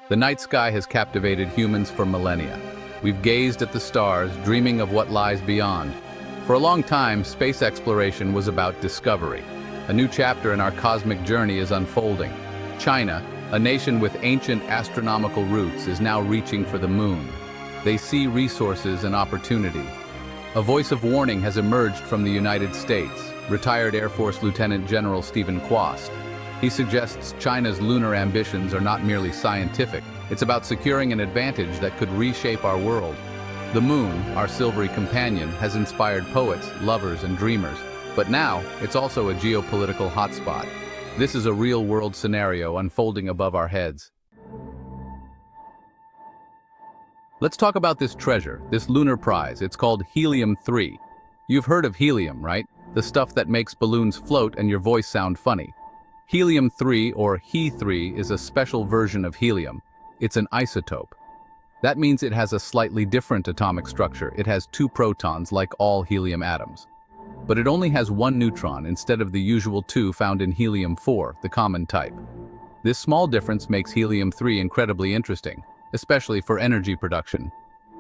The night sky has captivated humans for millennia. We've gazed at the stars, dreaming of what lies beyond. For a long time, space exploration was about discovery. A new chapter in our cosmic journey is unfolding. China, a nation with ancient astronomical roots, is now reaching for the moon. They see resources and opportunity. A voice of warning has emerged from the United States, retired Air Force Lieutenant General Steven Kwast. He suggests China's lunar ambitions are not merely scientific, it's about securing an advantage that could reshape our world. The moon, our silvery companion, has inspired poets, lovers, and dreamers, but now it's also a geopolitical hotspot. This is a real-world scenario unfolding above our heads. Let's talk about this treasure, this lunar prize. It's called helium-3. You've heard of helium, right? The stuff that makes balloons float and your voice sound funny. Helium-3, or He-3, is a special version of helium. It's an isotope. That means it has a slightly different atomic structure. It has 2 protons like all helium atoms. But it only has 1 neutron instead of the usual 2 found in helium-4, the common type. This small difference makes helium-3 incredibly interesting, especially for energy production.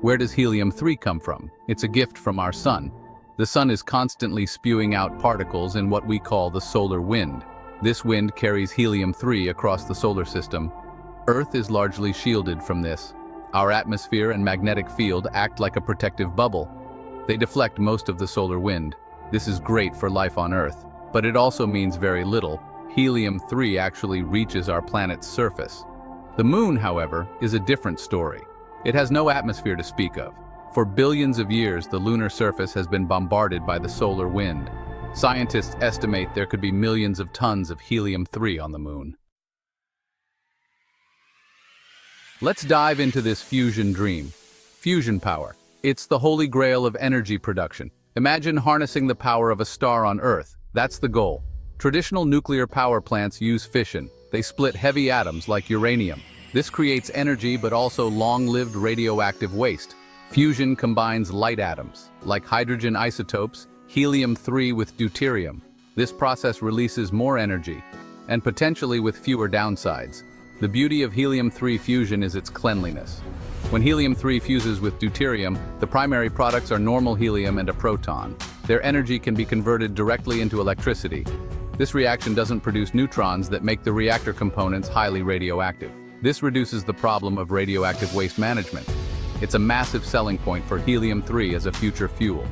Where does helium-3 come from? It's a gift from our sun. The sun is constantly spewing out particles in what we call the solar wind. This wind carries helium-3 across the solar system. Earth is largely shielded from this. Our atmosphere and magnetic field act like a protective bubble. They deflect most of the solar wind. This is great for life on Earth, but it also means very little. Helium-3 actually reaches our planet's surface. The moon, however, is a different story. It has no atmosphere to speak of. For billions of years, the lunar surface has been bombarded by the solar wind. Scientists estimate there could be millions of tons of helium-3 on the moon. Let's dive into this fusion dream. Fusion power. It's the holy grail of energy production. Imagine harnessing the power of a star on Earth. That's the goal. Traditional nuclear power plants use fission. They split heavy atoms like uranium. This creates energy but also long-lived radioactive waste. Fusion combines light atoms, like hydrogen isotopes, helium-3 with deuterium. This process releases more energy, and potentially with fewer downsides. The beauty of helium-3 fusion is its cleanliness. When helium-3 fuses with deuterium, the primary products are normal helium and a proton. Their energy can be converted directly into electricity. This reaction doesn't produce neutrons that make the reactor components highly radioactive. This reduces the problem of radioactive waste management. It's a massive selling point for helium-3 as a future fuel.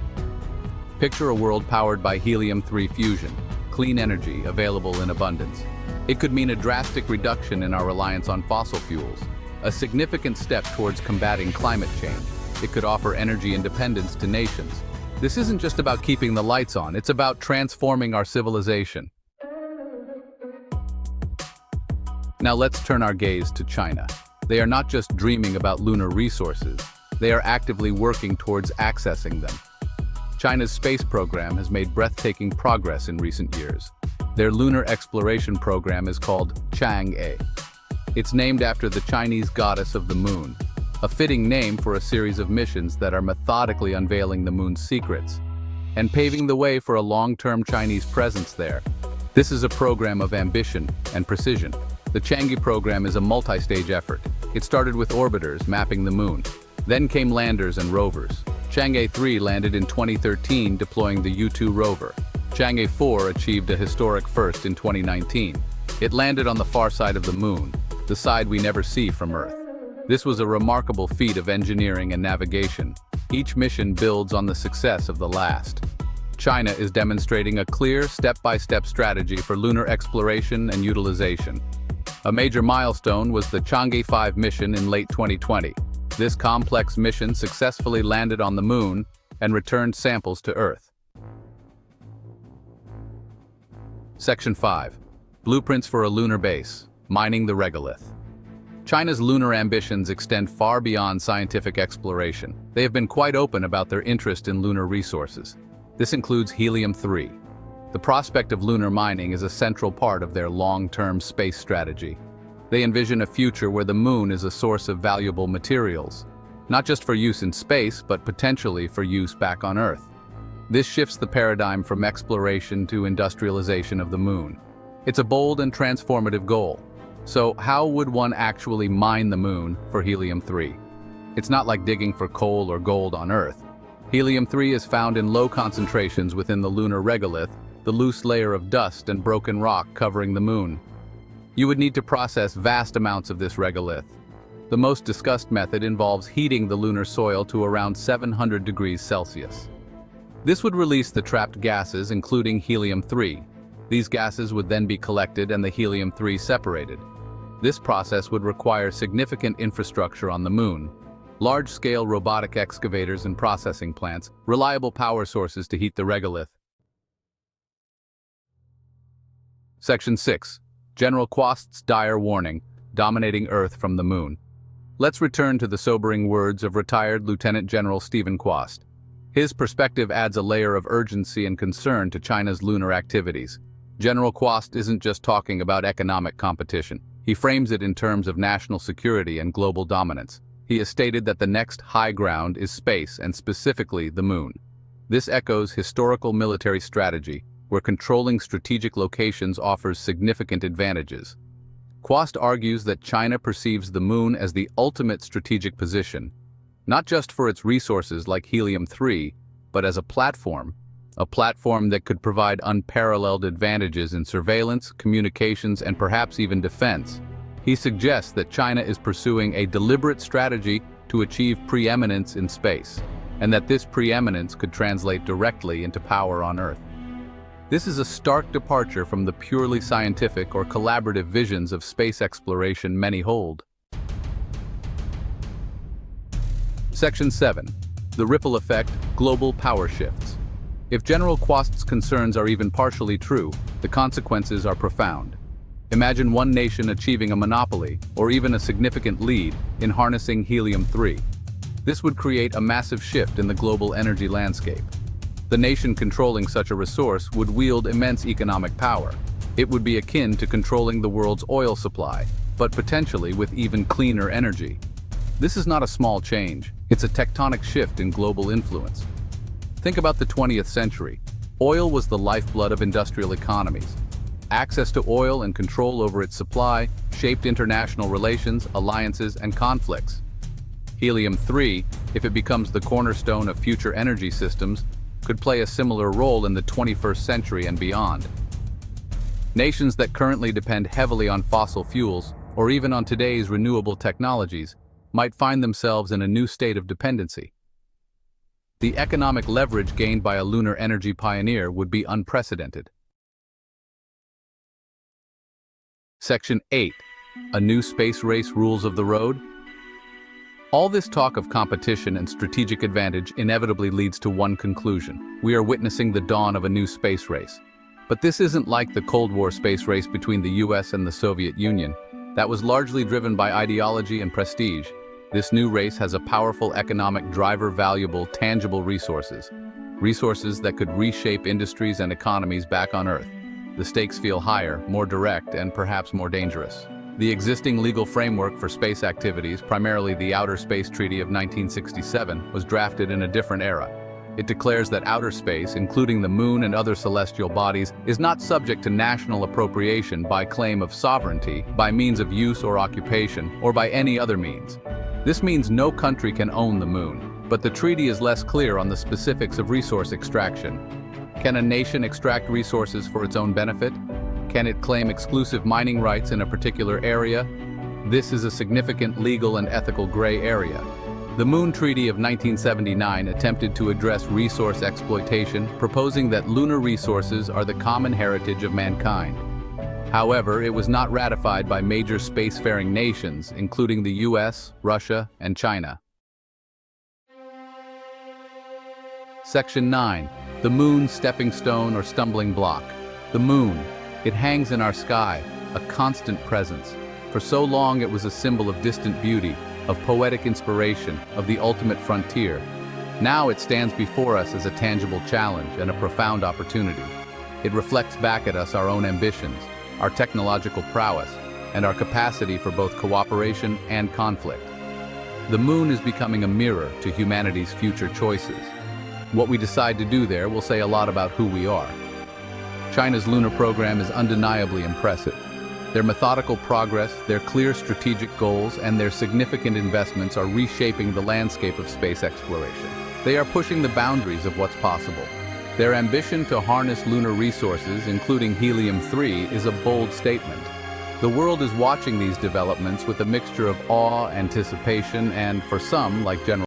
Picture a world powered by helium-3 fusion, clean energy available in abundance. It could mean a drastic reduction in our reliance on fossil fuels, a significant step towards combating climate change. It could offer energy independence to nations. This isn't just about keeping the lights on, it's about transforming our civilization. Now let's turn our gaze to China. They are not just dreaming about lunar resources, they are actively working towards accessing them. China's space program has made breathtaking progress in recent years. Their lunar exploration program is called Chang'e. It's named after the Chinese goddess of the moon, a fitting name for a series of missions that are methodically unveiling the moon's secrets and paving the way for a long-term Chinese presence there. This is a program of ambition and precision. The Chang'e program is a multi-stage effort. It started with orbiters mapping the moon. Then came landers and rovers. Chang'e 3 landed in 2013, deploying the U-2 rover. Chang'e 4 achieved a historic first in 2019. It landed on the far side of the moon, the side we never see from Earth. This was a remarkable feat of engineering and navigation. Each mission builds on the success of the last. China is demonstrating a clear, step-by-step strategy for lunar exploration and utilization. A major milestone was the Chang'e 5 mission in late 2020. This complex mission successfully landed on the moon and returned samples to Earth. Section 5. Blueprints for a lunar base, mining the regolith. China's lunar ambitions extend far beyond scientific exploration. They have been quite open about their interest in lunar resources. This includes helium-3. The prospect of lunar mining is a central part of their long-term space strategy. They envision a future where the moon is a source of valuable materials, not just for use in space, but potentially for use back on Earth. This shifts the paradigm from exploration to industrialization of the moon. It's a bold and transformative goal. So how would one actually mine the moon for helium-3? It's not like digging for coal or gold on Earth. Helium-3 is found in low concentrations within the lunar regolith, the loose layer of dust and broken rock covering the moon. You would need to process vast amounts of this regolith. The most discussed method involves heating the lunar soil to around 700 degrees Celsius. This would release the trapped gases, including helium-3. These gases would then be collected and the helium-3 separated. This process would require significant infrastructure on the moon: large-scale robotic excavators and processing plants, reliable power sources to heat the regolith. Section 6. General Kwast's dire warning, dominating Earth from the moon. Let's return to the sobering words of retired Lieutenant General Steven Kwast. His perspective adds a layer of urgency and concern to China's lunar activities. General Kwast isn't just talking about economic competition. He frames it in terms of national security and global dominance. He has stated that the next high ground is space, and specifically the moon. This echoes historical military strategy, where controlling strategic locations offers significant advantages. Quast argues that China perceives the moon as the ultimate strategic position, not just for its resources like helium-3, but as a platform that could provide unparalleled advantages in surveillance, communications, and perhaps even defense. He suggests that China is pursuing a deliberate strategy to achieve preeminence in space, and that this preeminence could translate directly into power on Earth. This is a stark departure from the purely scientific or collaborative visions of space exploration many hold. Section 7. The ripple effect, global power shifts. If General Kwast's concerns are even partially true, the consequences are profound. Imagine one nation achieving a monopoly, or even a significant lead, in harnessing helium-3. This would create a massive shift in the global energy landscape. The nation controlling such a resource would wield immense economic power. It would be akin to controlling the world's oil supply, but potentially with even cleaner energy. This is not a small change. It's a tectonic shift in global influence. Think about the 20th century. Oil was the lifeblood of industrial economies. Access to oil and control over its supply shaped international relations, alliances, and conflicts. Helium-3, if it becomes the cornerstone of future energy systems, could play a similar role in the 21st century and beyond. Nations that currently depend heavily on fossil fuels, or even on today's renewable technologies, might find themselves in a new state of dependency. The economic leverage gained by a lunar energy pioneer would be unprecedented. Section 8. A new space race rules of the road? All this talk of competition and strategic advantage inevitably leads to one conclusion. We are witnessing the dawn of a new space race. But this isn't like the Cold War space race between the US and the Soviet Union. That was largely driven by ideology and prestige. This new race has a powerful economic driver: valuable, tangible resources. Resources that could reshape industries and economies back on Earth. The stakes feel higher, more direct, and perhaps more dangerous. The existing legal framework for space activities, primarily the Outer Space Treaty of 1967, was drafted in a different era. It declares that outer space, including the moon and other celestial bodies, is not subject to national appropriation by claim of sovereignty, by means of use or occupation, or by any other means. This means no country can own the moon, but the treaty is less clear on the specifics of resource extraction. Can a nation extract resources for its own benefit? Can it claim exclusive mining rights in a particular area? This is a significant legal and ethical gray area. The Moon Treaty of 1979 attempted to address resource exploitation, proposing that lunar resources are the common heritage of mankind. However, it was not ratified by major spacefaring nations, including the US, Russia, and China. Section 9. The Moon, stepping stone or stumbling block. The moon. It hangs in our sky, a constant presence. For so long it was a symbol of distant beauty, of poetic inspiration, of the ultimate frontier. Now it stands before us as a tangible challenge and a profound opportunity. It reflects back at us our own ambitions, our technological prowess, and our capacity for both cooperation and conflict. The moon is becoming a mirror to humanity's future choices. What we decide to do there will say a lot about who we are. China's lunar program is undeniably impressive. Their methodical progress, their clear strategic goals, and their significant investments are reshaping the landscape of space exploration. They are pushing the boundaries of what's possible. Their ambition to harness lunar resources, including helium-3, is a bold statement. The world is watching these developments with a mixture of awe, anticipation, and, for some, like general